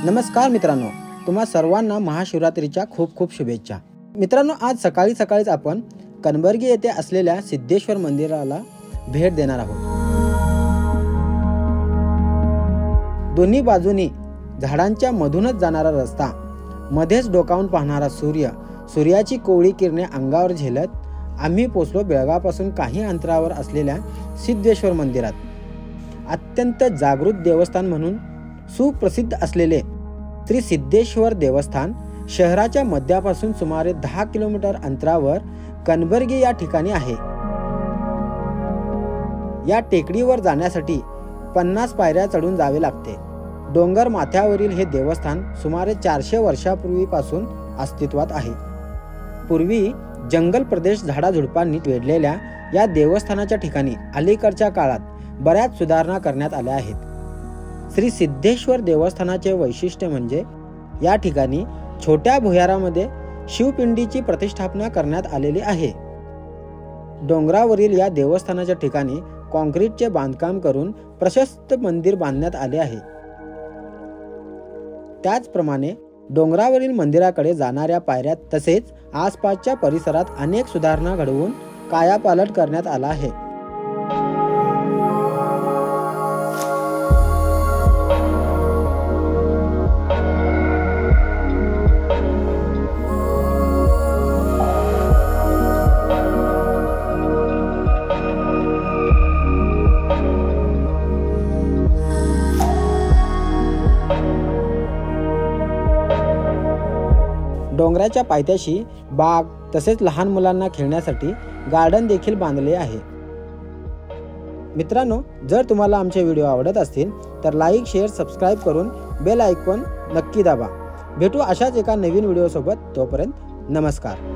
नमस्कार मित्रांनो, तुम्हा सर्वांना महाशिवरात्रीच्या खूप खूप शुभेच्छा। मित्रांनो, आज सकाळीच आपण कनबर्गी येथे असलेल्या सिद्धेश्वर मंदिराला भेट देणार आहोत। दोन्ही बाजूनी झाडांच्या मधूनच जाणारा रस्ता, मध्येच डोकावून पाहणारा सूर्याची कोवळी किरणे अंगावर झेलत आम्ही पोचलो बेळगावपासून काही अंतरावर असलेल्या सिद्धेश्वर मंदिरात। अत्यंत जागृत देवस्थान म्हणून सुप्रसिद्ध असलेले श्री सिद्धेश्वर देवस्थान शहराच्या मध्यापासून सुमारे 10 किलोमीटर अंतरावर कनबर्गी या ठिकाणी आहे। या टेकडीवर जाण्यासाठी 50 पायऱ्या चढून जावे लागते। डोंगर माथ्यावरील हे देवस्थान सुमारे 400 वर्षापूर्वीपासून अस्तित्वात आहे। पूर्वी जंगल प्रदेश झाडाझुडपांनी वेढलेल्या या देवस्थानाच्या ठिकाणी अलीकडच्या काळात बऱ्याच सुधारणा करण्यात आल्या आहेत। श्री सिद्धेश्वर देवस्थानाचे वैशिष्ट्य म्हणजे या ठिकाणी छोट्या भुयारामध्ये शिवपिंडीची प्रतिष्ठापना करण्यात आलेली आहे। डोंगरावरील या देवस्थानाच्या ठिकाणी कॉन्क्रीटचे बांधकाम करून प्रशस्त मंदिर बांधण्यात आले आहे। त्याचप्रमाणे डोंगरावरील मंदिराकडे जाणाऱ्या पायऱ्यात तसेच आसपासच्या परिसरात अनेक सुधारणा घडवून कायापालट करण्यात आला आहे। डोंगराच्या पायथ्याशी बाग तसेच लहान मुलांना खेळण्यासाठी गार्डन देखील बांधले आहे। मित्रांनो, जर तुम्हाला आमचे व्हिडिओ आवडत असतील तर लाईक, शेअर, सबस्क्राईब करून बेल आयकॉन नक्की दाबा। भेटू अशाच एका नवीन व्हिडिओ सोबत। तोपर्यंत नमस्कार।